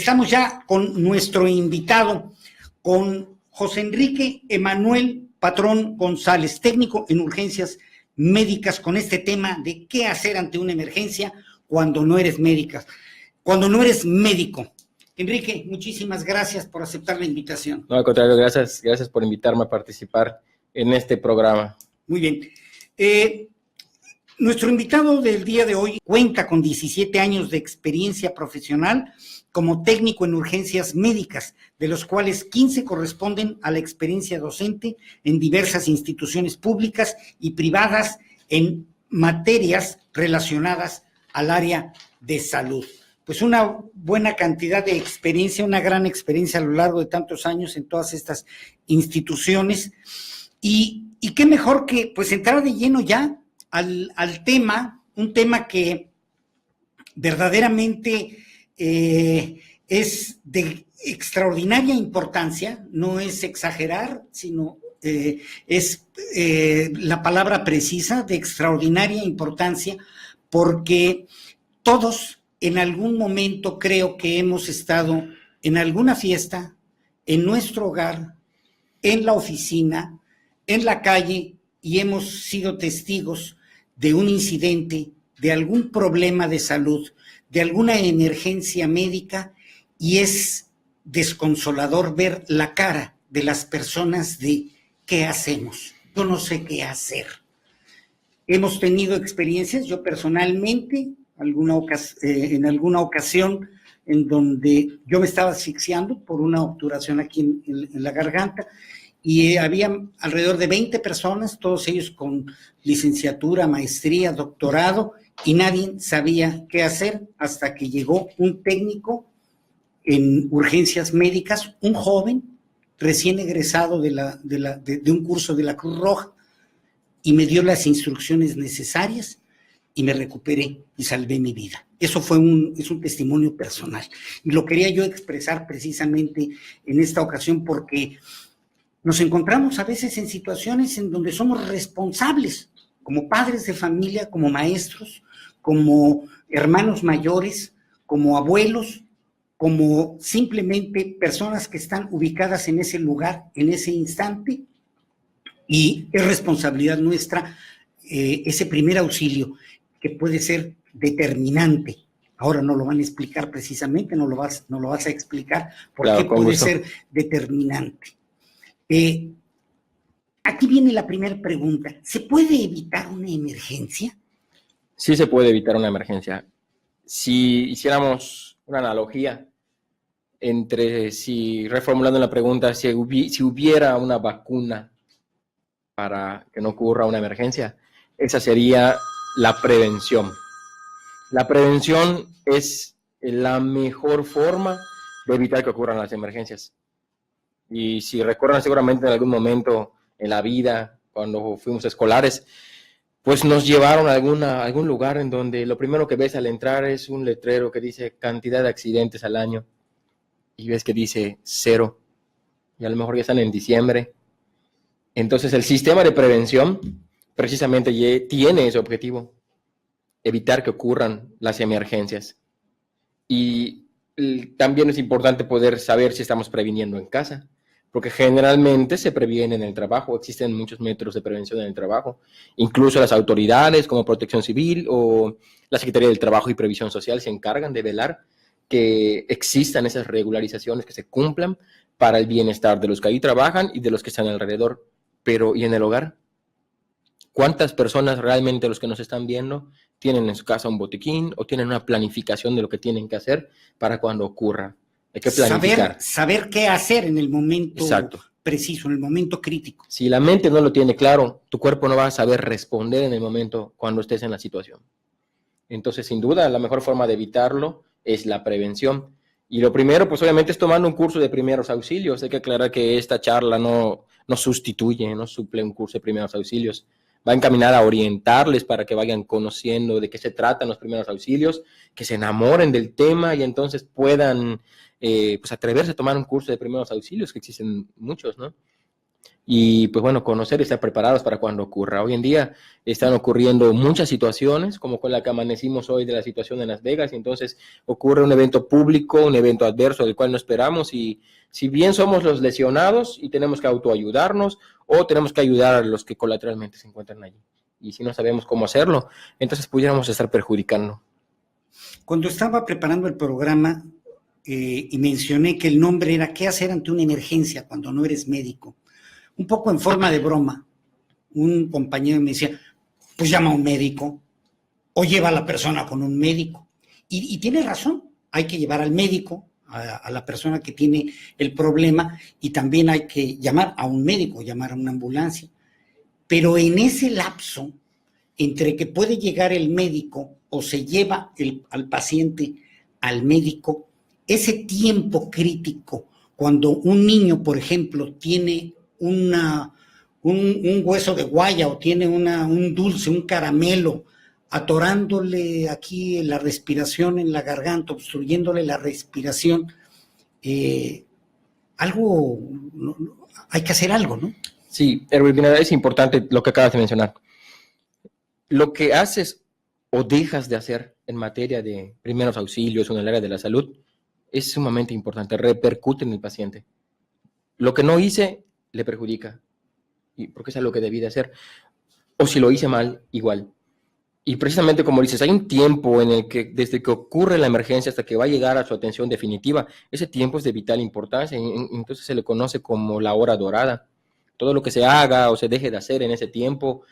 Estamos ya con nuestro invitado, con José Enrique Emanuel Patrón González, técnico en urgencias médicas, con este tema de qué hacer ante una emergencia cuando no eres cuando no eres médico. Enrique, muchísimas gracias por aceptar la invitación. No, al contrario, gracias por invitarme a participar en este programa. Muy bien. Nuestro invitado del día de hoy cuenta con 17 años de experiencia profesional como técnico en urgencias médicas, de los cuales 15 corresponden a la experiencia docente en diversas instituciones públicas y privadas en materias relacionadas al área de salud. Pues una buena cantidad de experiencia, una gran experiencia a lo largo de tantos años en todas estas instituciones. Y qué mejor que pues entrar de lleno ya al tema, un tema que verdaderamente es de extraordinaria importancia, no es exagerar, sino es la palabra precisa, de extraordinaria importancia, porque todos en algún momento creo que hemos estado en alguna fiesta, en nuestro hogar, en la oficina, en la calle, y hemos sido testigos de un incidente, de algún problema de salud, de alguna emergencia médica, y es desconsolador ver la cara de las personas de ¿qué hacemos? Yo no sé qué hacer. Hemos tenido experiencias, yo personalmente, en alguna ocasión en donde yo me estaba asfixiando por una obturación aquí en la garganta, y había alrededor de 20 personas, todos ellos con licenciatura, maestría, doctorado, y nadie sabía qué hacer hasta que llegó un técnico en urgencias médicas, un joven recién egresado de un curso de la Cruz Roja, y me dio las instrucciones necesarias y me recuperé y salvé mi vida. Eso es un testimonio personal. Y lo quería yo expresar precisamente en esta ocasión porque nos encontramos a veces en situaciones en donde somos responsables, como padres de familia, como maestros, como hermanos mayores, como abuelos, como simplemente personas que están ubicadas en ese lugar, en ese instante, y es responsabilidad nuestra ese primer auxilio, que puede ser determinante. Ahora no lo van a explicar precisamente, no lo vas a explicar por qué puede ser determinante. Aquí viene la primera pregunta. ¿Se puede evitar una emergencia? Sí se puede evitar una emergencia. Si hiciéramos una analogía reformulando la pregunta, si hubiera una vacuna para que no ocurra una emergencia, esa sería la prevención. La prevención es la mejor forma de evitar que ocurran las emergencias. Y si recuerdan seguramente en algún momento en la vida, cuando fuimos escolares, pues nos llevaron a algún lugar en donde lo primero que ves al entrar es un letrero que dice cantidad de accidentes al año, y ves que dice 0, y a lo mejor ya están en diciembre. Entonces el sistema de prevención precisamente tiene ese objetivo, evitar que ocurran las emergencias. Y también es importante poder saber si estamos previniendo en casa, porque generalmente se previene en el trabajo. Existen muchos métodos de prevención en el trabajo. Incluso las autoridades como Protección Civil o la Secretaría del Trabajo y Previsión Social se encargan de velar que existan esas regularizaciones, que se cumplan para el bienestar de los que ahí trabajan y de los que están alrededor. Pero, ¿y en el hogar? ¿Cuántas personas realmente, los que nos están viendo, tienen en su casa un botiquín o tienen una planificación de lo que tienen que hacer para cuando ocurra? Hay que planificar. Saber qué hacer en el momento preciso, en el momento crítico. Si la mente no lo tiene claro, tu cuerpo no va a saber responder en el momento cuando estés en la situación. Entonces, sin duda, la mejor forma de evitarlo es la prevención. Y lo primero, pues obviamente, es tomando un curso de primeros auxilios. Hay que aclarar que esta charla no sustituye, no suple un curso de primeros auxilios. Va encaminada a orientarles para que vayan conociendo de qué se tratan los primeros auxilios, que se enamoren del tema y entonces puedan pues atreverse a tomar un curso de primeros auxilios, que existen muchos, ¿no? Y pues bueno, conocer y estar preparados para cuando ocurra. Hoy en día están ocurriendo muchas situaciones, como con la que amanecimos hoy de la situación en Las Vegas, y entonces ocurre un evento público, un evento adverso del cual no esperamos, y si bien somos los lesionados y tenemos que autoayudarnos, o tenemos que ayudar a los que colateralmente se encuentran allí. Y si no sabemos cómo hacerlo, entonces pudiéramos estar perjudicando. Cuando estaba preparando el programa y mencioné que el nombre era ¿qué hacer ante una emergencia cuando no eres médico? Un poco en forma de broma, un compañero me decía, pues llama a un médico o lleva a la persona con un médico. Y tiene razón, hay que llevar al médico, a la persona que tiene el problema, y también hay que llamar a un médico, llamar a una ambulancia. Pero en ese lapso, entre que puede llegar el médico o se lleva al paciente al médico, ese tiempo crítico, cuando un niño, por ejemplo, tiene un hueso de guaya o tiene un dulce, un caramelo, atorándole aquí la respiración en la garganta, obstruyéndole la respiración, algo, hay que hacer algo, ¿no? Sí, Erwin, es importante lo que acabas de mencionar. Lo que haces o dejas de hacer en materia de primeros auxilios o en el área de la salud es sumamente importante, repercute en el paciente. Lo que no hice le perjudica, y porque es algo que debí de hacer. O si lo hice mal, igual. Y precisamente como dices, hay un tiempo en el que desde que ocurre la emergencia hasta que va a llegar a su atención definitiva, ese tiempo es de vital importancia, entonces se le conoce como la hora dorada. Todo lo que se haga o se deje de hacer en ese tiempo,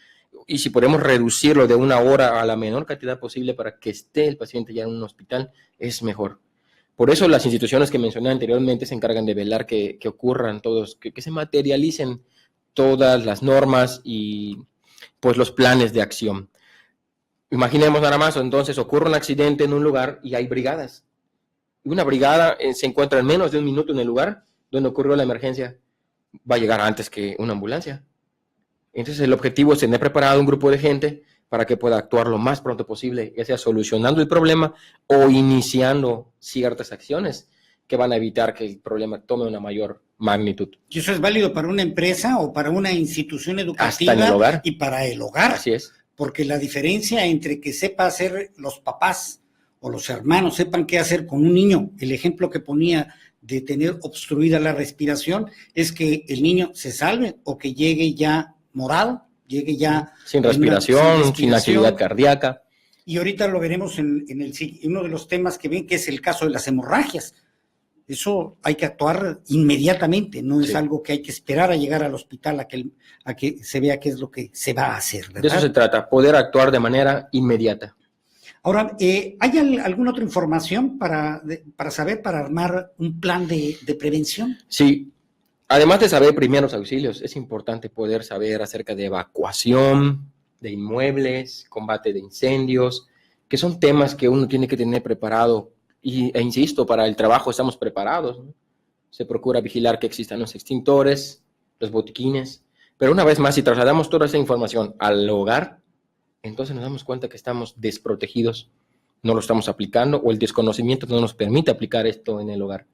y si podemos reducirlo de 1 hora a la menor cantidad posible para que esté el paciente ya en un hospital, es mejor. Por eso las instituciones que mencioné anteriormente se encargan de velar que ocurran todos, que se materialicen todas las normas y pues los planes de acción. Imaginemos nada más, entonces ocurre un accidente en un lugar y hay brigadas. Una brigada se encuentra en menos de 1 minuto en el lugar donde ocurrió la emergencia. Va a llegar antes que una ambulancia. Entonces el objetivo es tener preparado un grupo de gente para que pueda actuar lo más pronto posible, ya sea solucionando el problema o iniciando ciertas acciones que van a evitar que el problema tome una mayor magnitud. Y eso es válido para una empresa o para una institución educativa. Hasta en el hogar. Y para el hogar. Así es. Porque la diferencia entre que sepa hacer los papás o los hermanos, sepan qué hacer con un niño, el ejemplo que ponía de tener obstruida la respiración, es que el niño se salve o que llegue ya morado, llegue ya sin respiración, sin actividad cardíaca. Y ahorita lo veremos en uno de los temas que ven, que es el caso de las hemorragias. Eso hay que actuar inmediatamente, no es algo que hay que esperar a llegar al hospital a que se vea qué es lo que se va a hacer, ¿verdad? De eso se trata, poder actuar de manera inmediata. Ahora, ¿hay alguna otra información para saber, para armar un plan de prevención? Sí, además de saber primeros auxilios, es importante poder saber acerca de evacuación de inmuebles, combate de incendios, que son temas que uno tiene que tener preparado. E insisto, para el trabajo estamos preparados, ¿no? Se procura vigilar que existan los extintores, los botiquines, pero una vez más, si trasladamos toda esa información al hogar, entonces nos damos cuenta que estamos desprotegidos, no lo estamos aplicando, o el desconocimiento no nos permite aplicar esto en el hogar.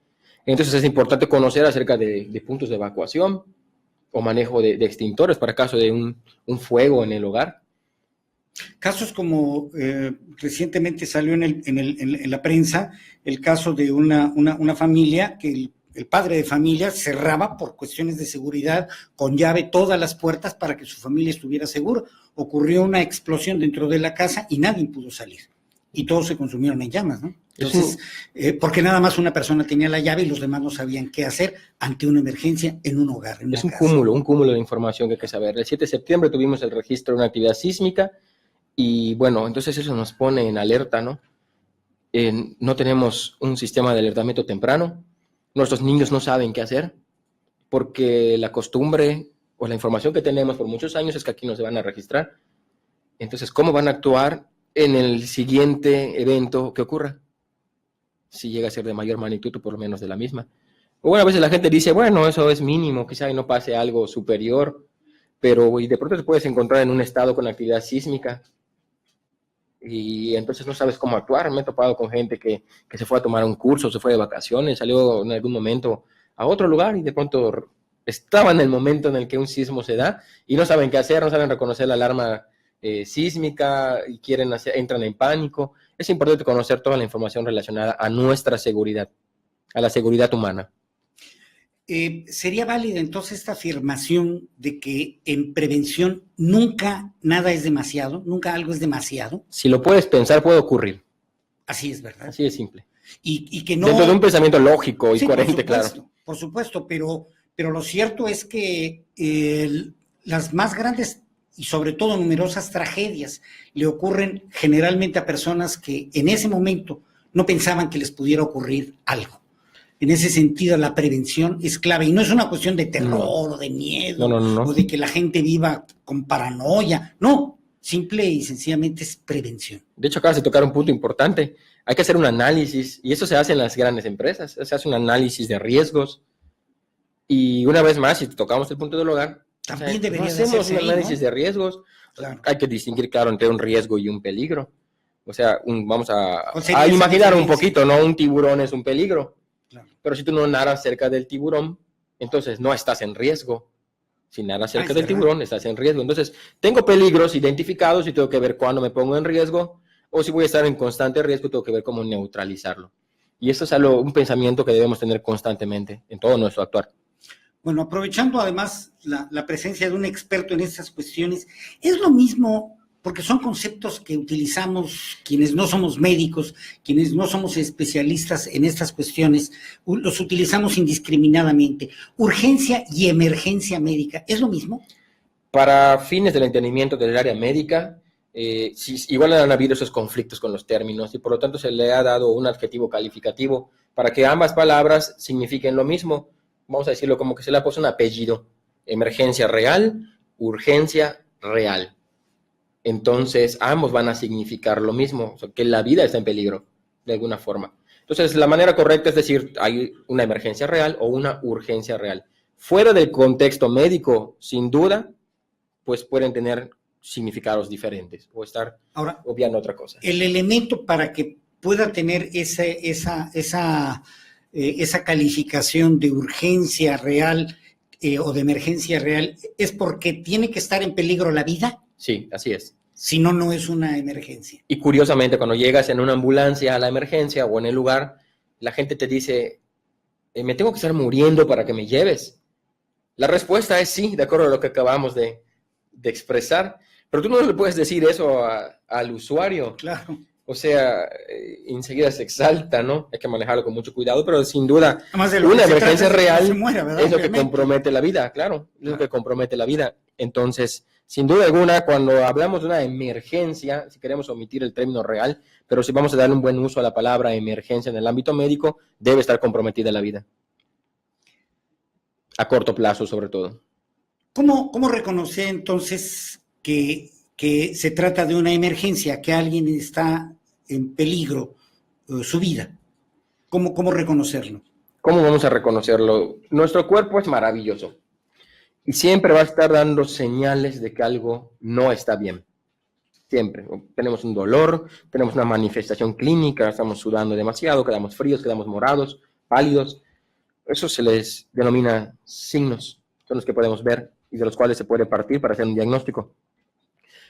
Entonces es importante conocer acerca de puntos de evacuación o manejo de extintores para caso de un fuego en el hogar. Casos como recientemente salió en la prensa el caso de una familia que el padre de familia cerraba por cuestiones de seguridad con llave todas las puertas para que su familia estuviera segura. Ocurrió una explosión dentro de la casa y nadie pudo salir. Y todos se consumieron en llamas, ¿no? Entonces, porque nada más una persona tenía la llave y los demás no sabían qué hacer ante una emergencia en un hogar. Es un cúmulo de información que hay que saber. El 7 de septiembre tuvimos el registro de una actividad sísmica y bueno, entonces eso nos pone en alerta, ¿no? No tenemos un sistema de alertamiento temprano. Nuestros niños no saben qué hacer porque la costumbre o la información que tenemos por muchos años es que aquí no se van a registrar. Entonces, ¿cómo van a actuar en el siguiente evento que ocurra? Si llega a ser de mayor magnitud o por lo menos de la misma. Bueno, a veces la gente dice, bueno, eso es mínimo, quizá no pase algo superior, pero y de pronto te puedes encontrar en un estado con actividad sísmica y entonces no sabes cómo actuar. Me he topado con gente que se fue a tomar un curso, se fue de vacaciones, salió en algún momento a otro lugar y de pronto estaban en el momento en el que un sismo se da y no saben qué hacer, no saben reconocer la alarma sísmica y entran en pánico. Es importante conocer toda la información relacionada a nuestra seguridad, a la seguridad humana. ¿Sería válida entonces esta afirmación de que en prevención nunca nada es demasiado, nunca algo es demasiado? Si lo puedes pensar, puede ocurrir. Así es, ¿verdad? Así de simple. Y que no... Dentro de un pensamiento lógico y sí, coherente, por supuesto, claro. Por supuesto, pero lo cierto es que las más grandes y sobre todo numerosas tragedias le ocurren generalmente a personas que en ese momento no pensaban que les pudiera ocurrir algo. En ese sentido, la prevención es clave y no es una cuestión de terror o de miedo o de que la gente viva con paranoia. No, simple y sencillamente es prevención. De hecho, acabas de tocar un punto importante. Hay que hacer un análisis y eso se hace en las grandes empresas. Se hace un análisis de riesgos y una vez más, si tocamos el punto del hogar, también debería hacemos un análisis de riesgos. Claro. Hay que distinguir, claro, entre un riesgo y un peligro. O sea, vamos a imaginar un poquito, ¿no? Un tiburón es un peligro. Claro. Pero si tú no nadas cerca del tiburón, entonces no estás en riesgo. Si nadas cerca del tiburón, estás en riesgo. Entonces, tengo peligros identificados y tengo que ver cuándo me pongo en riesgo, o si voy a estar en constante riesgo, tengo que ver cómo neutralizarlo. Y eso es un pensamiento que debemos tener constantemente en todo nuestro actuar. Bueno, aprovechando además la presencia de un experto en estas cuestiones, es lo mismo, porque son conceptos que utilizamos quienes no somos médicos, quienes no somos especialistas en estas cuestiones, los utilizamos indiscriminadamente. Urgencia y emergencia médica, ¿es lo mismo? Para fines del entendimiento del área médica, igual han habido esos conflictos con los términos y por lo tanto se le ha dado un adjetivo calificativo para que ambas palabras signifiquen lo mismo. Vamos a decirlo como que se le ha puesto un apellido. Emergencia real, urgencia real. Entonces, ambos van a significar lo mismo, o sea, que la vida está en peligro, de alguna forma. Entonces, la manera correcta es decir, hay una emergencia real o una urgencia real. Fuera del contexto médico, sin duda, pues pueden tener significados diferentes o estar obviando otra cosa. El elemento para que pueda tener esa calificación de urgencia real o de emergencia real es porque tiene que estar en peligro la vida. Sí, así es. Si no, no es una emergencia. Y curiosamente, cuando llegas en una ambulancia a la emergencia o en el lugar, la gente te dice, ¿me tengo que estar muriendo para que me lleves? La respuesta es sí, de acuerdo a lo que acabamos de expresar. Pero tú no le puedes decir eso al usuario. Claro. O sea, enseguida se exalta, ¿no? Hay que manejarlo con mucho cuidado, pero sin duda, una emergencia real se muera, ¿verdad? Es lo que compromete la vida, claro, es lo que compromete la vida. Entonces, sin duda alguna, cuando hablamos de una emergencia, si queremos omitir el término real, pero si vamos a darle un buen uso a la palabra emergencia en el ámbito médico, debe estar comprometida la vida. A corto plazo, sobre todo. ¿Cómo reconocer entonces que se trata de una emergencia, que alguien está en peligro su vida? ¿Cómo reconocerlo? ¿Cómo vamos a reconocerlo? Nuestro cuerpo es maravilloso y siempre va a estar dando señales de que algo no está bien. Siempre. Tenemos un dolor, tenemos una manifestación clínica, estamos sudando demasiado, quedamos fríos, quedamos morados, pálidos. Eso se les denomina signos, son los que podemos ver y de los cuales se puede partir para hacer un diagnóstico.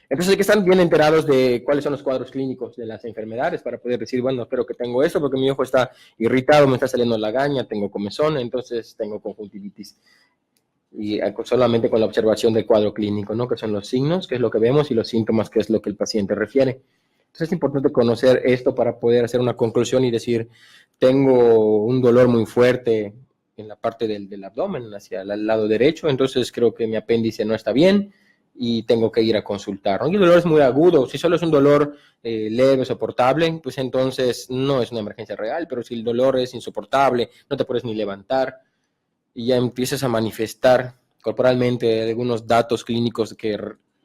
Entonces hay que estar bien enterados de cuáles son los cuadros clínicos de las enfermedades para poder decir, bueno, espero que tengo esto porque mi ojo está irritado, me está saliendo lagaña, tengo comezón, entonces tengo conjuntivitis. Y solamente con la observación del cuadro clínico, ¿no? Que son los signos, que es lo que vemos, y los síntomas, que es lo que el paciente refiere. Entonces es importante conocer esto para poder hacer una conclusión y decir, tengo un dolor muy fuerte en la parte del abdomen, hacia el lado derecho, entonces creo que mi apéndice no está bien, y tengo que ir a consultar, ¿no? Y el dolor es muy agudo, si solo es un dolor leve, soportable, pues entonces no es una emergencia real, pero si el dolor es insoportable, no te puedes ni levantar, y ya empiezas a manifestar corporalmente algunos datos clínicos que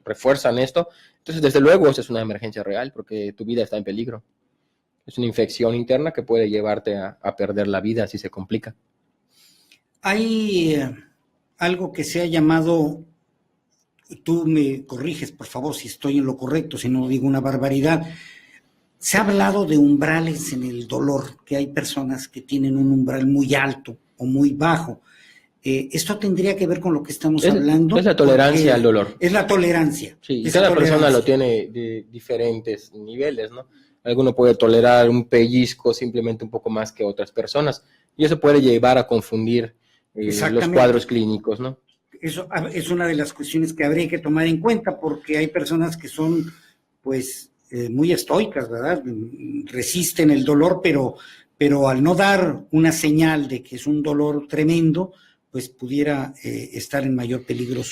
refuerzan esto, entonces desde luego esa es una emergencia real, porque tu vida está en peligro. Es una infección interna que puede llevarte a perder la vida si se complica. Hay algo que se ha llamado... Tú me corriges, por favor, si estoy en lo correcto, si no digo una barbaridad. Se ha hablado de umbrales en el dolor, que hay personas que tienen un umbral muy alto o muy bajo. Esto tendría que ver con lo que estamos hablando. Es la tolerancia al dolor. Es la tolerancia. Sí, y cada persona lo tiene de diferentes niveles, ¿no? Alguno puede tolerar un pellizco simplemente un poco más que otras personas, y eso puede llevar a confundir los cuadros clínicos, ¿no? Eso es una de las cuestiones que habría que tomar en cuenta, porque hay personas que son, pues, muy estoicas, ¿verdad? Resisten el dolor, pero al no dar una señal de que es un dolor tremendo, pues pudiera estar en mayor peligro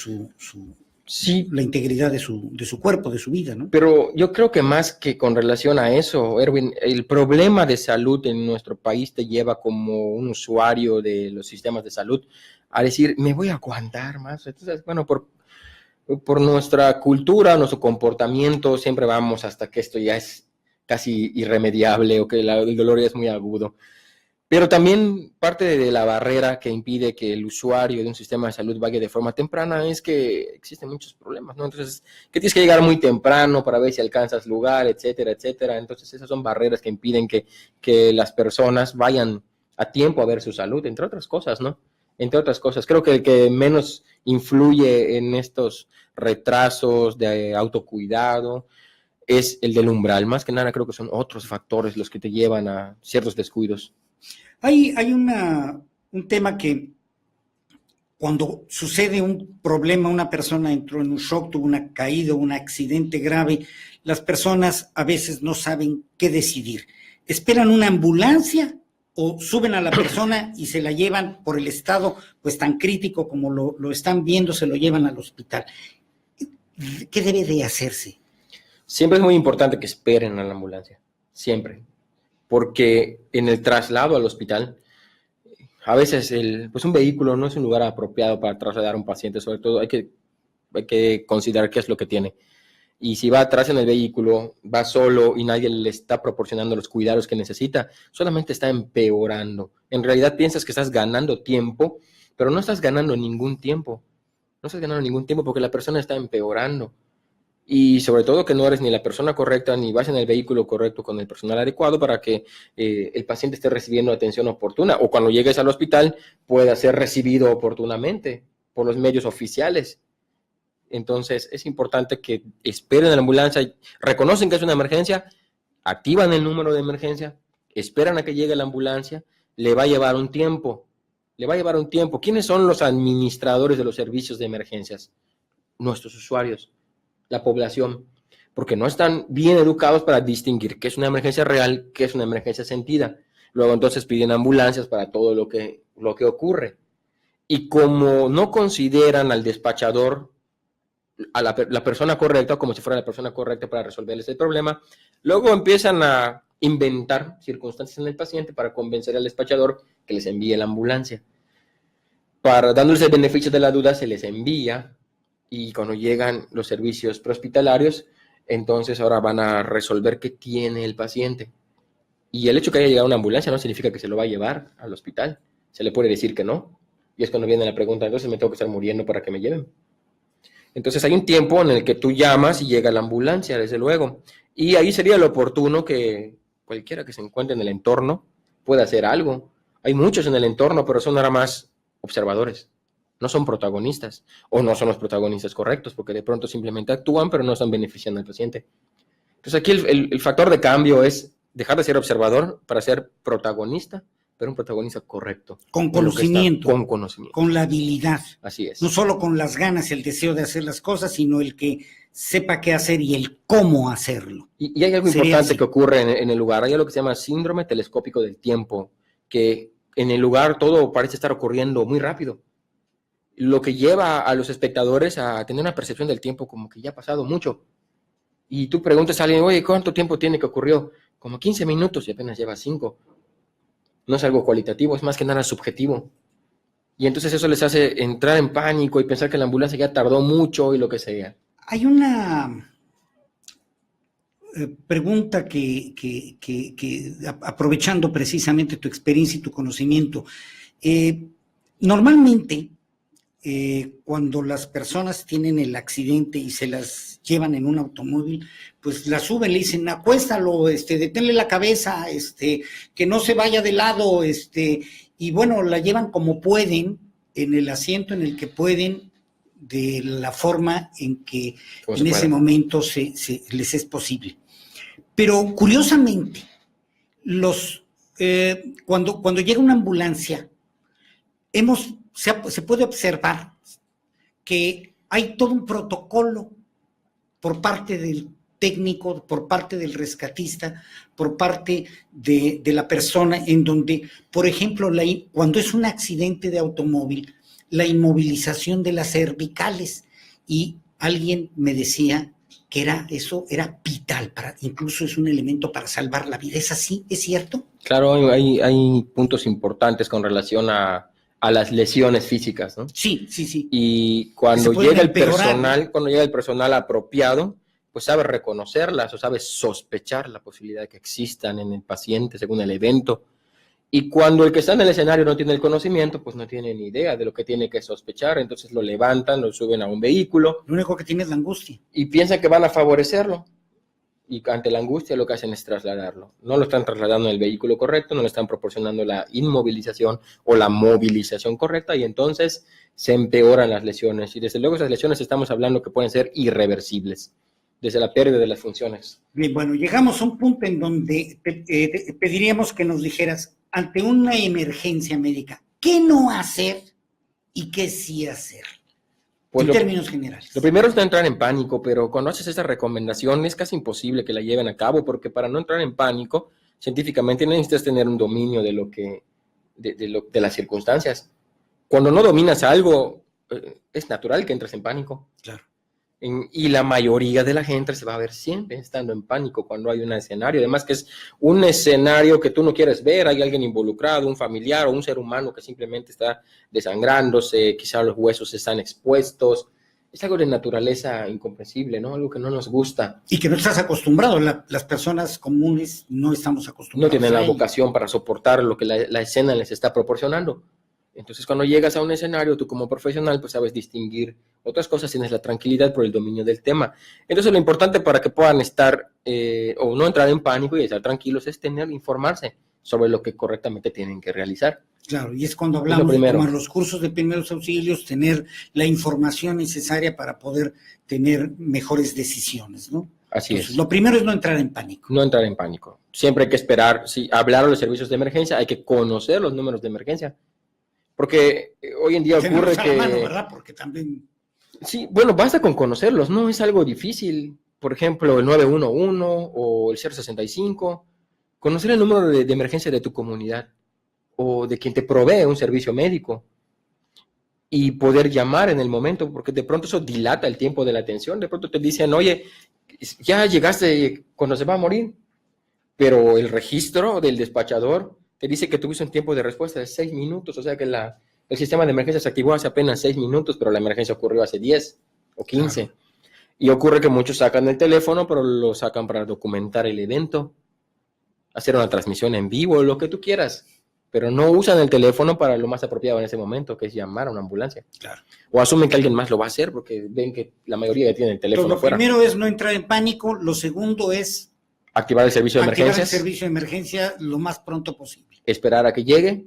sí, la integridad de su cuerpo, de su vida, ¿no? Pero yo creo que más que con relación a eso, Erwin, el problema de salud en nuestro país te lleva como un usuario de los sistemas de salud a decir, me voy a aguantar más. Entonces, bueno, por nuestra cultura, nuestro comportamiento, siempre vamos hasta que esto ya es casi irremediable o que el dolor ya es muy agudo. Pero también parte de la barrera que impide que el usuario de un sistema de salud vaya de forma temprana es que existen muchos problemas, ¿no? Entonces, que tienes que llegar muy temprano para ver si alcanzas lugar, etcétera, etcétera. Entonces, esas son barreras que impiden que las personas vayan a tiempo a ver su salud, entre otras cosas, ¿no? Entre otras cosas. Creo que el que menos influye en estos retrasos de autocuidado es el del umbral. Más que nada, creo que son otros factores los que te llevan a ciertos descuidos. Hay un tema que cuando sucede un problema, una persona entró en un shock, tuvo una caída, un accidente grave, las personas a veces no saben qué decidir. ¿Esperan una ambulancia o suben a la persona y se la llevan por el estado pues tan crítico como lo están viendo, se lo llevan al hospital? ¿Qué debe de hacerse? Siempre es muy importante que esperen a la ambulancia, siempre. Porque en el traslado al hospital, a veces pues un vehículo no es un lugar apropiado para trasladar a un paciente, sobre todo hay que considerar qué es lo que tiene. Y si va atrás en el vehículo, va solo y nadie le está proporcionando los cuidados que necesita, solamente está empeorando. En realidad piensas que estás ganando tiempo, pero no estás ganando ningún tiempo. No estás ganando ningún tiempo porque la persona está empeorando. Y sobre todo que no eres ni la persona correcta ni vas en el vehículo correcto con el personal adecuado para que el paciente esté recibiendo atención oportuna o cuando llegues al hospital pueda ser recibido oportunamente por los medios oficiales. Entonces es importante que esperen a la ambulancia, reconocen que es una emergencia, activan el número de emergencia, esperan a que llegue la ambulancia, le va a llevar un tiempo. ¿Quiénes son los administradores de los servicios de emergencias? Nuestros usuarios. La población, porque no están bien educados para distinguir qué es una emergencia real, qué es una emergencia sentida. Luego entonces piden ambulancias para todo lo que ocurre. Y como no consideran al despachador, a la persona correcta, como si fuera la persona correcta para resolverles el problema, luego empiezan a inventar circunstancias en el paciente para convencer al despachador que les envíe la ambulancia. Dándoles el beneficio de la duda, se les envía. Y cuando llegan los servicios prehospitalarios, entonces ahora van a resolver qué tiene el paciente. Y el hecho que haya llegado una ambulancia no significa que se lo va a llevar al hospital. Se le puede decir que no. Y es cuando viene la pregunta, entonces me tengo que estar muriendo para que me lleven. Entonces hay un tiempo en el que tú llamas y llega la ambulancia, desde luego. Y ahí sería lo oportuno que cualquiera que se encuentre en el entorno pueda hacer algo. Hay muchos en el entorno, pero son nada más observadores. No son protagonistas o no son los protagonistas correctos porque de pronto simplemente actúan pero no están beneficiando al paciente. Entonces aquí el factor de cambio es dejar de ser observador para ser protagonista, pero un protagonista correcto. Con conocimiento. Con conocimiento. Con la habilidad. Así es. No solo con las ganas, el deseo de hacer las cosas, sino el que sepa qué hacer y el cómo hacerlo. Y hay algo importante que ocurre en el lugar. Hay algo que se llama síndrome telescópico del tiempo, que en el lugar todo parece estar ocurriendo muy rápido. Lo que lleva a los espectadores a tener una percepción del tiempo como que ya ha pasado mucho. Y tú preguntas a alguien, oye, ¿cuánto tiempo tiene que ocurrió? Como 15 minutos y apenas lleva 5. No es algo cualitativo, es más que nada subjetivo. Y entonces eso les hace entrar en pánico y pensar que la ambulancia ya tardó mucho y lo que sea. Hay una pregunta que aprovechando precisamente tu experiencia y tu conocimiento, normalmente cuando las personas tienen el accidente y se las llevan en un automóvil, pues la suben, le dicen, acuéstalo, deténle la cabeza, que no se vaya de lado, y bueno, la llevan como pueden, en el asiento en el que pueden, de la forma en que en ese pueda. momento les es posible. Pero curiosamente, cuando llega una ambulancia, se puede observar que hay todo un protocolo por parte del técnico, por parte del rescatista, por parte de la persona, en donde, por ejemplo, cuando es un accidente de automóvil, la inmovilización de las cervicales, y alguien me decía que eso era vital, incluso es un elemento para salvar la vida. ¿Es así? ¿Es cierto? Claro, hay puntos importantes con relación a las lesiones físicas, ¿no? Sí. Y cuando llega el personal apropiado, pues sabe reconocerlas o sabe sospechar la posibilidad de que existan en el paciente según el evento. Y cuando el que está en el escenario no tiene el conocimiento, pues no tiene ni idea de lo que tiene que sospechar, entonces lo levantan, lo suben a un vehículo. Lo único que tiene es la angustia. Y piensan que van a favorecerlo. Y ante la angustia lo que hacen es trasladarlo. No lo están trasladando en el vehículo correcto, no le están proporcionando la inmovilización o la movilización correcta, y entonces se empeoran las lesiones. Y desde luego esas lesiones estamos hablando que pueden ser irreversibles, desde la pérdida de las funciones. Bien, bueno, llegamos a un punto en donde te pediríamos que nos dijeras, ante una emergencia médica, ¿qué no hacer y qué sí hacer? Pues en términos generales. Lo primero es no entrar en pánico, pero cuando haces esa recomendación es casi imposible que la lleven a cabo, porque para no entrar en pánico, científicamente necesitas tener un dominio de las circunstancias. Cuando no dominas algo, es natural que entres en pánico. Claro. Y la mayoría de la gente se va a ver siempre estando en pánico cuando hay un escenario. Además que es un escenario que tú no quieres ver, hay alguien involucrado, un familiar o un ser humano que simplemente está desangrándose, quizá los huesos están expuestos. Es algo de naturaleza incomprensible, ¿no? Algo que no nos gusta. Y que no estás acostumbrado. Las personas comunes no estamos acostumbrados. No tienen la vocación para soportar lo que la escena les está proporcionando. Entonces, cuando llegas a un escenario, tú como profesional, pues sabes distinguir otras cosas, tienes la tranquilidad por el dominio del tema. Entonces, lo importante para que puedan estar o no entrar en pánico y estar tranquilos es informarse sobre lo que correctamente tienen que realizar. Claro, y es cuando hablamos de tomar los cursos de primeros auxilios, tener la información necesaria para poder tener mejores decisiones, ¿no? Así es. Lo primero es no entrar en pánico. No entrar en pánico. Siempre hay que esperar, hablar a los servicios de emergencia, hay que conocer los números de emergencia. Porque hoy en día ocurre que... mano, ¿verdad? Porque también... Sí, bueno, basta con conocerlos, no es algo difícil. Por ejemplo, el 911 o el 065. Conocer el número de emergencia de tu comunidad o de quien te provee un servicio médico y poder llamar en el momento, porque de pronto eso dilata el tiempo de la atención. De pronto te dicen, oye, ya llegaste cuando se va a morir, pero el registro del despachador te dice que tuviste un tiempo de respuesta de 6 minutos, o sea que el sistema de emergencia se activó hace apenas 6 minutos, pero la emergencia ocurrió hace 10 o 15. Claro. Y ocurre que muchos sacan el teléfono, pero lo sacan para documentar el evento, hacer una transmisión en vivo, lo que tú quieras, pero no usan el teléfono para lo más apropiado en ese momento, que es llamar a una ambulancia. Claro. O asumen que alguien más lo va a hacer, porque ven que la mayoría ya tiene el teléfono fuera. Lo primero es no entrar en pánico, lo segundo es... activar el servicio de emergencias. Activar el servicio de emergencia lo más pronto posible. Esperar a que llegue.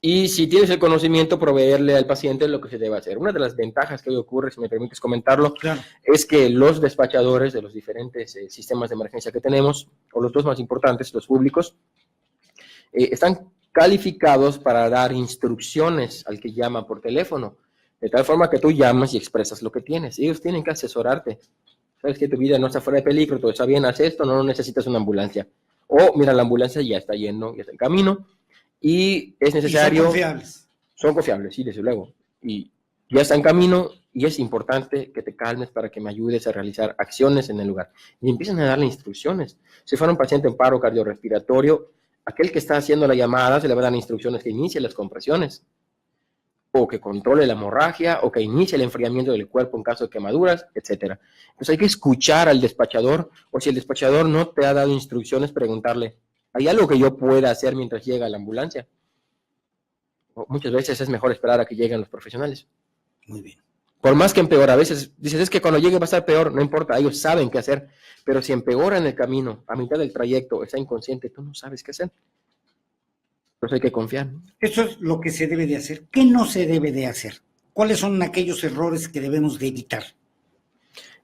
Y si tienes el conocimiento, proveerle al paciente lo que se debe hacer. Una de las ventajas que hoy ocurre, si me permites comentarlo, claro, es que los despachadores de los diferentes sistemas de emergencia que tenemos, o los dos más importantes, los públicos, están calificados para dar instrucciones al que llama por teléfono, de tal forma que tú llamas y expresas lo que tienes. Ellos tienen que asesorarte. Sabes que tu vida no está fuera de peligro, todo está bien, haz esto, no necesitas una ambulancia. O, mira, la ambulancia ya está yendo, ya está en camino, y es necesario... Y son confiables. Son confiables, sí, desde luego. Y ya está en camino, y es importante que te calmes para que me ayudes a realizar acciones en el lugar. Y empiezan a darle instrucciones. Si fuera un paciente en paro cardiorrespiratorio, aquel que está haciendo la llamada se le va a dar instrucciones que inicie las compresiones, o que controle la hemorragia, o que inicie el enfriamiento del cuerpo en caso de quemaduras, etc. Entonces hay que escuchar al despachador, o si el despachador no te ha dado instrucciones, preguntarle, ¿hay algo que yo pueda hacer mientras llega la ambulancia? O muchas veces es mejor esperar a que lleguen los profesionales. Muy bien. Por más que empeora, a veces dices, es que cuando llegue va a estar peor, no importa, ellos saben qué hacer, pero si empeora en el camino, a mitad del trayecto, está inconsciente, tú no sabes qué hacer. Pero hay que confiar. Eso es lo que se debe de hacer. ¿Qué no se debe de hacer? ¿Cuáles son aquellos errores que debemos de evitar?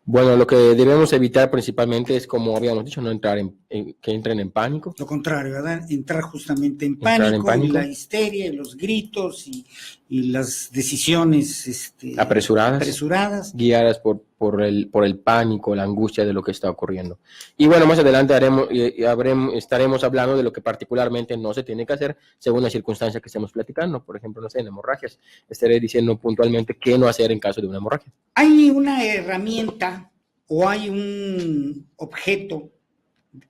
Bueno, lo que debemos evitar principalmente es, como habíamos dicho, no entrar que entren en pánico. Lo contrario, ¿verdad? Entrar justamente en Entrar en pánico, y pánico. la histeria, y los gritos, y las decisiones apresuradas, guiadas por el pánico, la angustia de lo que está ocurriendo. Y bueno, más adelante estaremos hablando de lo que particularmente no se tiene que hacer según la circunstancia que estemos platicando. Por ejemplo, no sé, en hemorragias. Estaré diciendo puntualmente qué no hacer en caso de una hemorragia. ¿Hay una herramienta o hay un objeto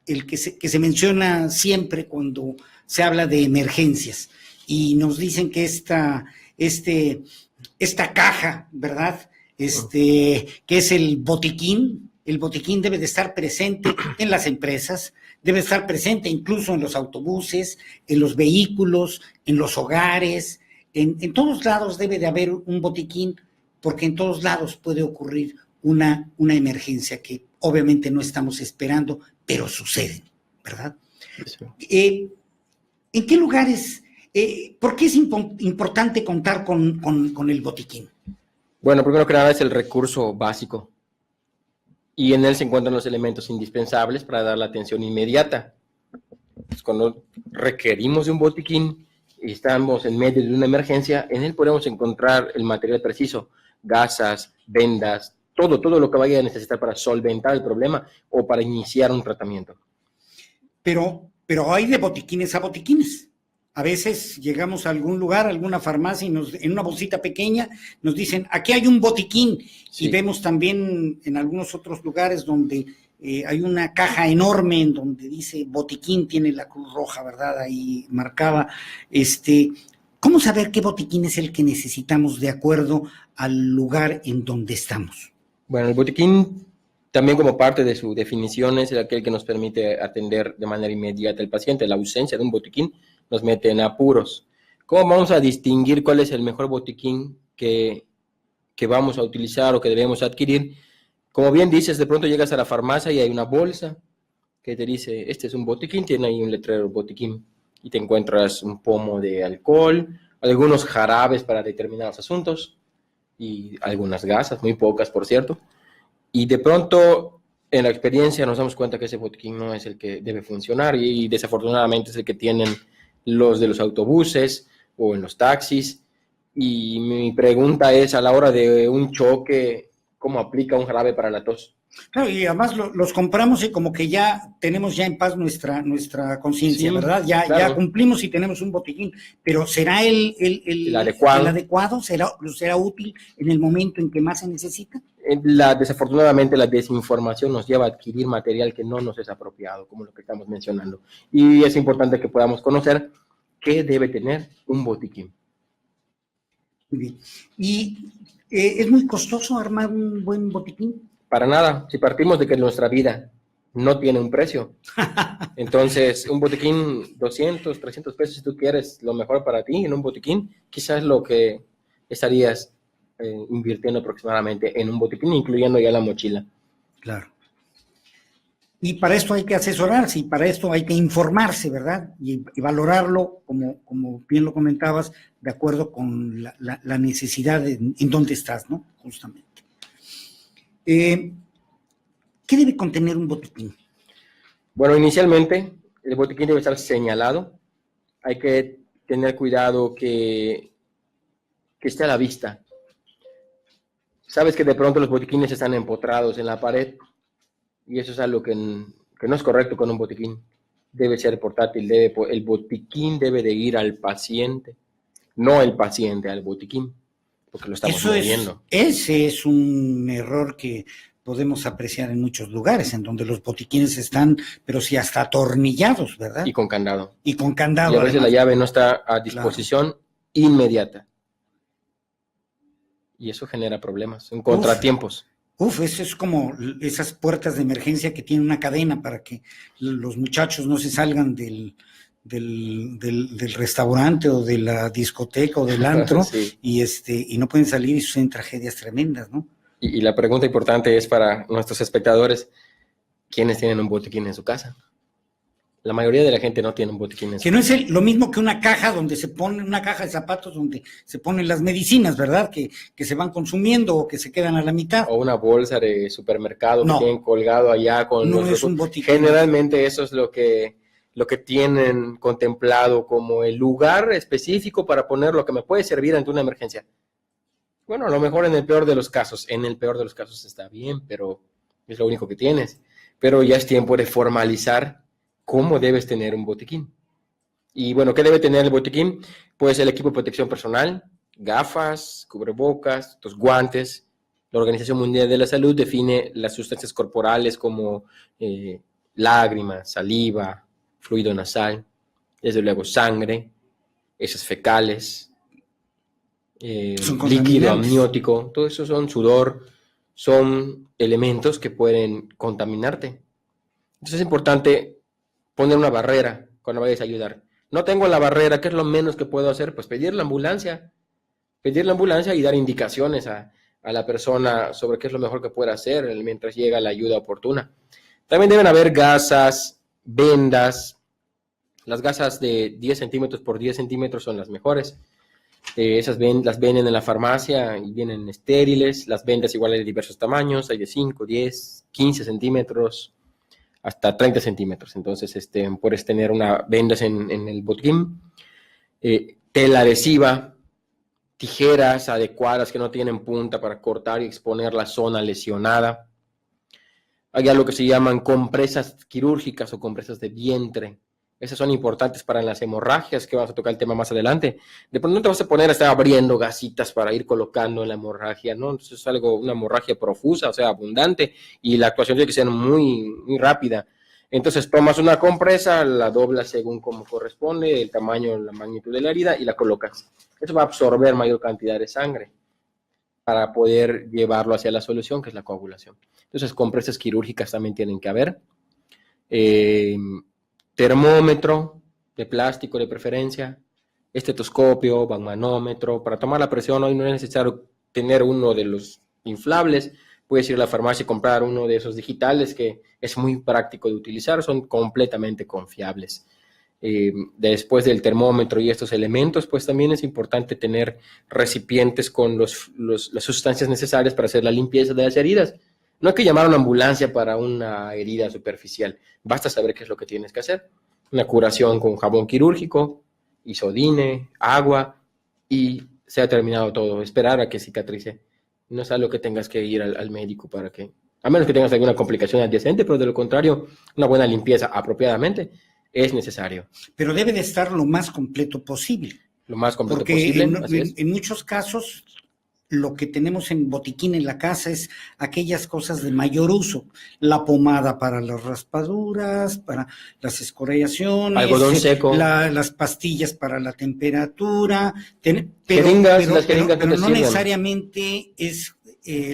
que se menciona siempre cuando se habla de emergencias? Y nos dicen que esta caja, ¿verdad? Que es el botiquín debe de estar presente en las empresas, debe estar presente incluso en los autobuses, en los vehículos, en los hogares, en todos lados debe de haber un botiquín, porque en todos lados puede ocurrir una emergencia que obviamente no estamos esperando, pero suceden, ¿verdad? Sí. ¿En qué lugares, por qué es importante contar con el botiquín? Bueno, primero que nada es el recurso básico y en él se encuentran los elementos indispensables para dar la atención inmediata. Pues cuando requerimos de un botiquín y estamos en medio de una emergencia, en él podemos encontrar el material preciso, gasas, vendas, todo lo que vaya a necesitar para solventar el problema o para iniciar un tratamiento. Pero hay de botiquines a botiquines. A veces llegamos a algún lugar, a alguna farmacia, y en una bolsita pequeña nos dicen, aquí hay un botiquín. Sí. Y vemos también en algunos otros lugares donde hay una caja enorme en donde dice botiquín, tiene la Cruz Roja, ¿verdad? Ahí marcada. ¿Cómo saber qué botiquín es el que necesitamos de acuerdo al lugar en donde estamos? Bueno, el botiquín también, como parte de su definición, es aquel que nos permite atender de manera inmediata al paciente. La ausencia de un botiquín nos mete en apuros. ¿Cómo vamos a distinguir cuál es el mejor botiquín que vamos a utilizar o que debemos adquirir? Como bien dices, de pronto llegas a la farmacia y hay una bolsa que te dice, este es un botiquín, tiene ahí un letrero botiquín, y te encuentras un pomo de alcohol, algunos jarabes para determinados asuntos, y algunas gasas, muy pocas por cierto, y de pronto en la experiencia nos damos cuenta que ese botiquín no es el que debe funcionar, y desafortunadamente es el que tienen los de los autobuses o en los taxis. Y mi pregunta es, a la hora de un choque, ¿cómo aplica un jarabe para la tos? Claro, y además los compramos y como que ya tenemos ya en paz nuestra conciencia, sí, ¿verdad? Ya cumplimos y tenemos un botiquín, pero ¿será el adecuado? ¿Será útil en el momento en que más se necesita? Desafortunadamente la desinformación nos lleva a adquirir material que no nos es apropiado, como lo que estamos mencionando. Y es importante que podamos conocer qué debe tener un botiquín. Muy bien. ¿Y es muy costoso armar un buen botiquín? Para nada. Si partimos de que nuestra vida no tiene un precio, entonces un botiquín, 200, 300 pesos, si tú quieres lo mejor para ti en un botiquín, quizás lo que estarías invirtiendo aproximadamente en un botiquín, incluyendo ya la mochila. Claro. Y para esto hay que asesorarse, y para esto hay que informarse, ¿verdad? Y valorarlo, como bien lo comentabas, de acuerdo con la necesidad en dónde estás, ¿no? Justamente. ¿Qué debe contener un botiquín? Bueno, inicialmente el botiquín debe estar señalado. Hay que tener cuidado que esté a la vista. Sabes que de pronto los botiquines están empotrados en la pared, y eso es algo que no es correcto con un botiquín. Debe ser portátil, el botiquín debe de ir al paciente, no el paciente al botiquín, porque lo estamos moviendo. Ese es un error que podemos apreciar en muchos lugares, en donde los botiquines están, pero sí hasta atornillados, ¿verdad? Y con candado. Y con candado. Y a veces la llave no está a disposición inmediata. Y eso genera problemas, contratiempos. Eso es como esas puertas de emergencia que tienen una cadena para que los muchachos no se salgan del restaurante o de la discoteca o del antro. Sí. y no pueden salir y suceden tragedias tremendas, ¿no? Y la pregunta importante es para nuestros espectadores, ¿quiénes tienen un botiquín en su casa? La mayoría de la gente no tiene un botiquín en su Que no es lo mismo que una caja donde se pone, una caja de zapatos donde se ponen las medicinas, ¿verdad? Que se van consumiendo o que se quedan a la mitad. o una bolsa de supermercado No. que tienen colgado allá con No los es un botiquín. Generalmente eso es lo que tienen contemplado como el lugar específico para poner lo que me puede servir ante una emergencia. Bueno, a lo mejor en el peor de los casos está bien, pero es lo único que tienes. Pero ya es tiempo de formalizar cómo debes tener un botiquín. Y bueno, ¿qué debe tener el botiquín? Pues el equipo de protección personal, gafas, cubrebocas, los guantes. La Organización Mundial de la Salud define las sustancias corporales como lágrimas, saliva, fluido nasal, desde luego sangre, heces fecales, líquido amniótico, todo eso son sudor, son elementos que pueden contaminarte. Entonces es importante poner una barrera cuando vayas a ayudar. No tengo la barrera, ¿qué es lo menos que puedo hacer? Pues pedir la ambulancia y dar indicaciones a la persona sobre qué es lo mejor que puede hacer mientras llega la ayuda oportuna. También deben haber gasas, vendas. Las gasas de 10 centímetros por 10 centímetros son las mejores. Esas las venden en la farmacia y vienen estériles. Las vendas igual hay de diversos tamaños, hay de 5, 10, 15 centímetros, hasta 30 centímetros. Entonces, puedes tener vendas en el botiquín. Tela adhesiva, tijeras adecuadas que no tienen punta para cortar y exponer la zona lesionada. Hay algo que se llaman compresas quirúrgicas o compresas de vientre. Esas son importantes para las hemorragias, que vamos a tocar el tema más adelante. De pronto no te vas a poner a estar abriendo gasitas para ir colocando en la hemorragia, ¿no? Entonces es una hemorragia profusa, o sea, abundante, y la actuación tiene que ser muy, muy rápida. Entonces tomas una compresa, la doblas según como corresponde, el tamaño, la magnitud de la herida, y la colocas. Eso va a absorber mayor cantidad de sangre para poder llevarlo hacia la solución, que es la coagulación. Entonces, compresas quirúrgicas también tienen que haber. Termómetro de plástico de preferencia, estetoscopio, manómetro. Para tomar la presión hoy no es necesario tener uno de los inflables. Puedes ir a la farmacia y comprar uno de esos digitales que es muy práctico de utilizar, son completamente confiables. Después del termómetro y estos elementos, pues también es importante tener recipientes con las sustancias necesarias para hacer la limpieza de las heridas. No hay que llamar a una ambulancia para una herida superficial, basta saber qué es lo que tienes que hacer. Una curación con jabón quirúrgico, isodine, agua, y se ha terminado todo. Esperar a que cicatrice. No es algo que tengas que ir al médico para que, a menos que tengas alguna complicación adyacente, pero de lo contrario, una buena limpieza apropiadamente es necesario. Pero debe de estar lo más completo posible. Lo más completo porque posible. En muchos casos, lo que tenemos en botiquín en la casa es aquellas cosas de mayor uso. La pomada para las raspaduras, para las escoriaciones. Algodón seco. Las pastillas para la temperatura. Las jeringas pero no necesariamente es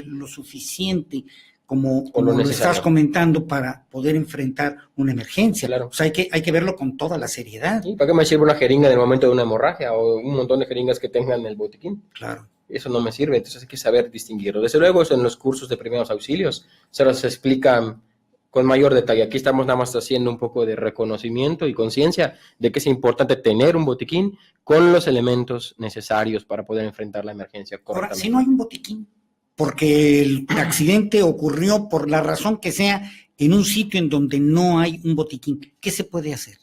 lo suficiente como lo estás comentando para poder enfrentar una emergencia. Claro. O sea, hay que verlo con toda la seriedad. ¿Y para qué me sirve una jeringa en el momento de una hemorragia o un montón de jeringas que tengan en el botiquín? Claro. Eso no me sirve, entonces hay que saber distinguirlo. Desde luego, eso en los cursos de primeros auxilios se los explican con mayor detalle. Aquí estamos nada más haciendo un poco de reconocimiento y conciencia de que es importante tener un botiquín con los elementos necesarios para poder enfrentar la emergencia correctamente. Ahora, si no hay un botiquín, porque el accidente ocurrió por la razón que sea en un sitio en donde no hay un botiquín, ¿qué se puede hacer?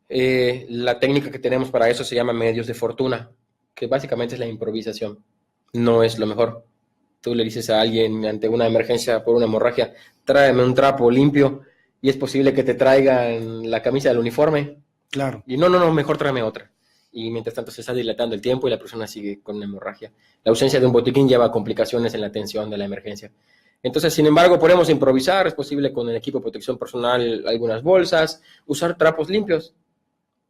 La técnica que tenemos para eso se llama medios de fortuna, que básicamente es la improvisación. No es lo mejor. Tú le dices a alguien ante una emergencia por una hemorragia, tráeme un trapo limpio, y es posible que te traigan la camisa del uniforme. Claro. Y no, mejor tráeme otra. Y mientras tanto se está dilatando el tiempo y la persona sigue con una hemorragia. La ausencia de un botiquín lleva a complicaciones en la atención de la emergencia. Entonces, sin embargo, podemos improvisar. Es posible con el equipo de protección personal algunas bolsas, usar trapos limpios,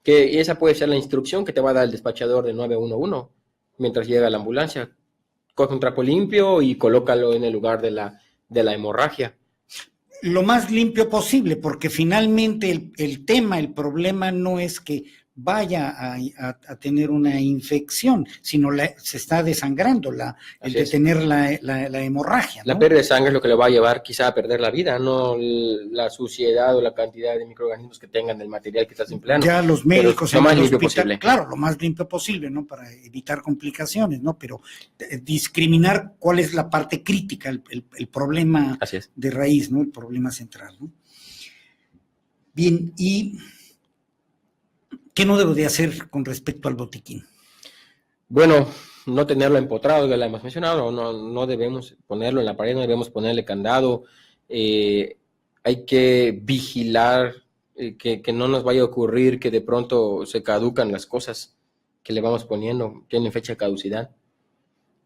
que esa puede ser la instrucción que te va a dar el despachador de 911 mientras llega la ambulancia. Coge un trapo limpio y colócalo en el lugar de la hemorragia. Lo más limpio posible, porque finalmente el problema no es que vaya a tener una infección, sino se está desangrando el detener la hemorragia, ¿no? La pérdida de sangre es lo que le va a llevar quizá a perder la vida, no la suciedad o la cantidad de microorganismos que tengan del material que estás empleando. Ya los médicos lo más limpio posible. Claro, lo más limpio posible, ¿no? Para evitar complicaciones, ¿no? Pero discriminar cuál es la parte crítica, el problema de raíz, ¿no? El problema central, ¿no? Bien, ¿y qué no debo de hacer con respecto al botiquín? Bueno, no tenerlo empotrado, ya lo hemos mencionado, no debemos ponerlo en la pared, no debemos ponerle candado, hay que vigilar que no nos vaya a ocurrir que de pronto se caducan las cosas que le vamos poniendo, tienen fecha de caducidad.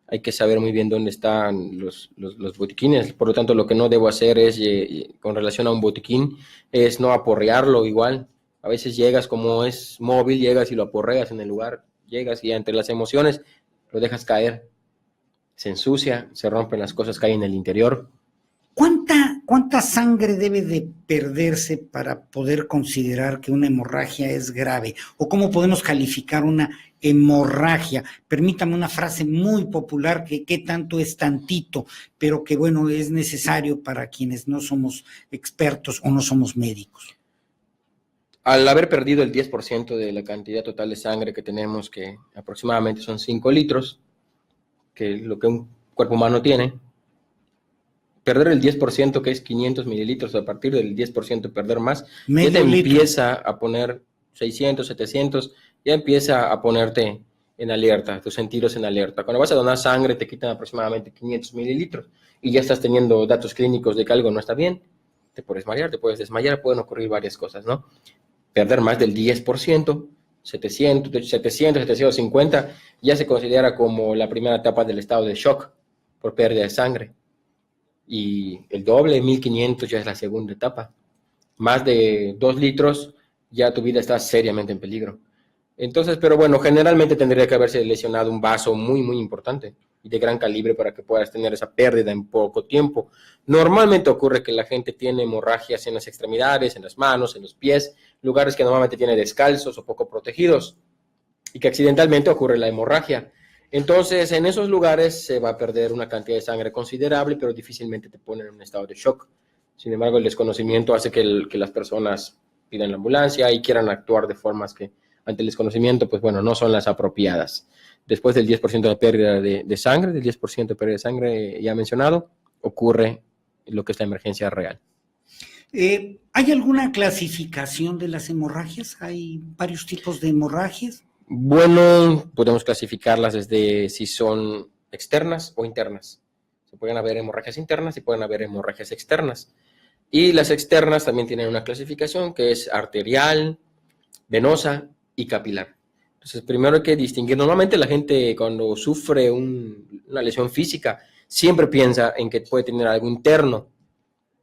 Hay que saber muy bien dónde están los botiquines, por lo tanto lo que no debo hacer es, con relación a un botiquín, es no aporrearlo igual. A veces llegas, como es móvil, llegas y lo aporreas en el lugar, llegas y entre las emociones lo dejas caer, se ensucia, se rompen las cosas que hay en el interior. ¿Cuánta sangre debe de perderse para poder considerar que una hemorragia es grave? ¿O cómo podemos calificar una hemorragia? Permítame una frase muy popular que qué tanto es tantito, pero que bueno, es necesario para quienes no somos expertos o no somos médicos. Al haber perdido el 10% de la cantidad total de sangre que tenemos, que aproximadamente son 5 litros, que es lo que un cuerpo humano tiene, perder el 10%, que es 500 mililitros, a partir del 10% perder más, ya te empieza a poner 600, 700, ya empieza a ponerte en alerta, tus sentidos en alerta. Cuando vas a donar sangre te quitan aproximadamente 500 mililitros y ya estás teniendo datos clínicos de que algo no está bien, te puedes marear, te puedes desmayar, pueden ocurrir varias cosas, ¿no? Perder más del 10%, 700, 750, ya se considera como la primera etapa del estado de shock por pérdida de sangre. Y el doble, 1500, ya es la segunda etapa. Más de 2 litros, ya tu vida está seriamente en peligro. Entonces, pero bueno, generalmente tendría que haberse lesionado un vaso muy, muy importante y de gran calibre para que puedas tener esa pérdida en poco tiempo. Normalmente ocurre que la gente tiene hemorragias en las extremidades, en las manos, en los pies, lugares que normalmente tiene descalzos o poco protegidos, y que accidentalmente ocurre la hemorragia. Entonces, en esos lugares se va a perder una cantidad de sangre considerable, pero difícilmente te ponen en un estado de shock. Sin embargo, el desconocimiento hace que las personas pidan la ambulancia y quieran actuar de formas que, ante el desconocimiento, pues bueno, no son las apropiadas. Después del 10% de pérdida de sangre, del 10% de pérdida de sangre ya mencionado, ocurre lo que es la emergencia real. ¿Hay alguna clasificación de las hemorragias? ¿Hay varios tipos de hemorragias? Bueno, podemos clasificarlas desde si son externas o internas. Se pueden haber hemorragias internas y pueden haber hemorragias externas. Y las externas también tienen una clasificación que es arterial, venosa y capilar. Entonces, primero hay que distinguir. Normalmente la gente cuando sufre una lesión física siempre piensa en que puede tener algo interno.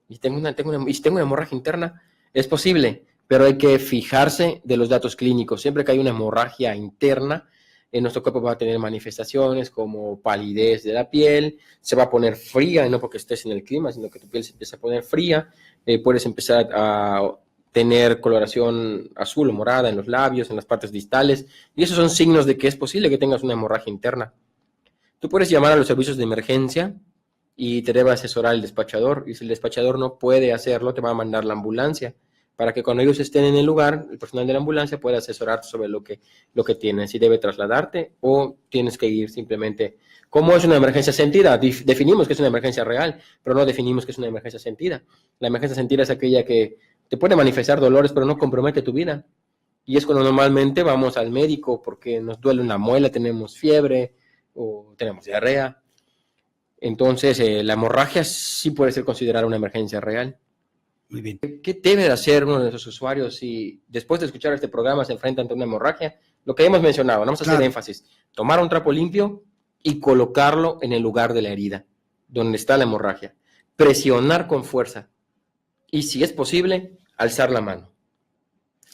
Y si tengo una hemorragia interna, es posible, pero hay que fijarse de los datos clínicos. Siempre que hay una hemorragia interna, en nuestro cuerpo va a tener manifestaciones como palidez de la piel, se va a poner fría, no porque estés en el clima, sino que tu piel se empieza a poner fría, puedes empezar a tener coloración azul o morada en los labios, en las partes distales, y esos son signos de que es posible que tengas una hemorragia interna. Tú puedes llamar a los servicios de emergencia y te debe asesorar el despachador, y si el despachador no puede hacerlo, te va a mandar la ambulancia, para que cuando ellos estén en el lugar, el personal de la ambulancia pueda asesorarte sobre lo que tienes, si debe trasladarte o tienes que ir simplemente. ¿Cómo es una emergencia sentida? Definimos que es una emergencia real, pero no definimos que es una emergencia sentida. La emergencia sentida es aquella que te puede manifestar dolores, pero no compromete tu vida. Y es cuando normalmente vamos al médico porque nos duele una muela, tenemos fiebre o tenemos diarrea. Entonces, la hemorragia sí puede ser considerada una emergencia real. Muy bien. ¿Qué debe hacer uno de nuestros usuarios si después de escuchar este programa se enfrenta ante una hemorragia? Lo que hemos mencionado, vamos a hacer énfasis. Tomar un trapo limpio y colocarlo en el lugar de la herida, donde está la hemorragia. Presionar con fuerza. Y si es posible, alzar la mano.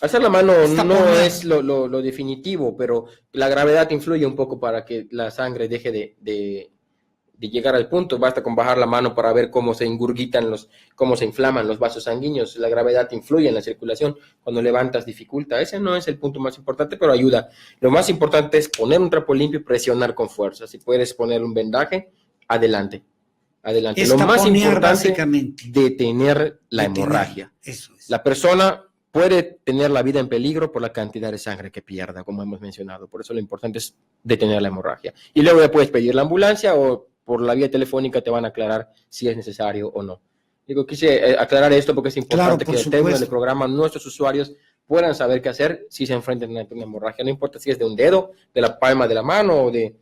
Alzar la mano no es lo definitivo, pero la gravedad influye un poco para que la sangre deje de llegar al punto, basta con bajar la mano para ver cómo se ingurgitan cómo se inflaman los vasos sanguíneos. La gravedad influye en la circulación. Cuando levantas dificulta. Ese no es el punto más importante, pero ayuda. Lo más importante es poner un trapo limpio y presionar con fuerza. Si puedes poner un vendaje, adelante. Adelante. Lo más importante es detener la hemorragia. Eso es. La persona puede tener la vida en peligro por la cantidad de sangre que pierda, como hemos mencionado. Por eso lo importante es detener la hemorragia. Y luego ya puedes pedir la ambulancia o por la vía telefónica te van a aclarar si es necesario o no. Digo, quise aclarar esto porque es importante que al término del programa nuestros usuarios puedan saber qué hacer si se enfrentan a una hemorragia. No importa si es de un dedo, de la palma de la mano o de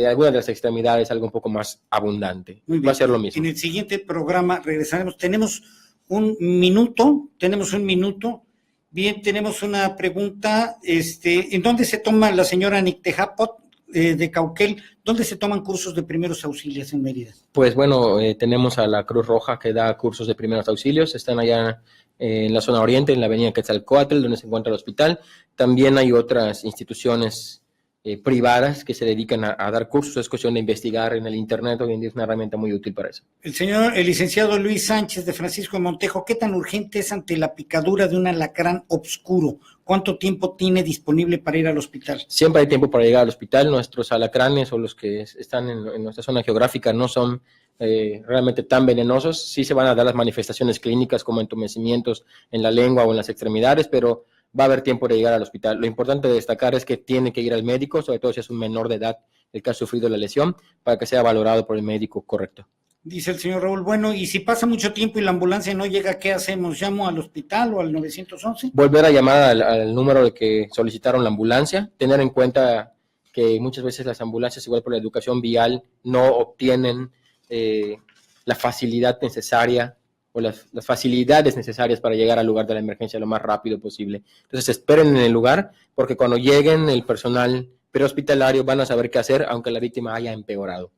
alguna de las extremidades, algo un poco más abundante. Va a ser lo mismo. En el siguiente programa regresaremos. Tenemos un minuto. Bien, tenemos una pregunta. ¿En dónde se toma la señora Nictejapot de Cauquel? ¿Dónde se toman cursos de primeros auxilios en Mérida? Pues bueno, tenemos a la Cruz Roja que da cursos de primeros auxilios. Están allá en la zona oriente, en la avenida Quetzalcóatl, donde se encuentra el hospital. También hay otras instituciones privadas que se dedican a dar cursos. Es cuestión de investigar en el internet. Hoy en día es una herramienta muy útil para eso. El licenciado Luis Sánchez de Francisco de Montejo, ¿qué tan urgente es ante la picadura de un alacrán oscuro? ¿Cuánto tiempo tiene disponible para ir al hospital? Siempre hay tiempo para llegar al hospital. Nuestros alacranes o los que están en nuestra zona geográfica no son realmente tan venenosos. Sí se van a dar las manifestaciones clínicas como entumecimientos en la lengua o en las extremidades, pero va a haber tiempo de llegar al hospital. Lo importante de destacar es que tiene que ir al médico, sobre todo si es un menor de edad el que ha sufrido la lesión, para que sea valorado por el médico correcto. Dice el señor Raúl, bueno, y si pasa mucho tiempo y la ambulancia no llega, ¿qué hacemos? ¿Llamo al hospital o al 911? Volver a llamar al número de que solicitaron la ambulancia, tener en cuenta que muchas veces las ambulancias, igual por la educación vial, no obtienen la facilidad necesaria o las facilidades necesarias para llegar al lugar de la emergencia lo más rápido posible. Entonces esperen en el lugar, porque cuando lleguen el personal prehospitalario van a saber qué hacer, aunque la víctima haya empeorado.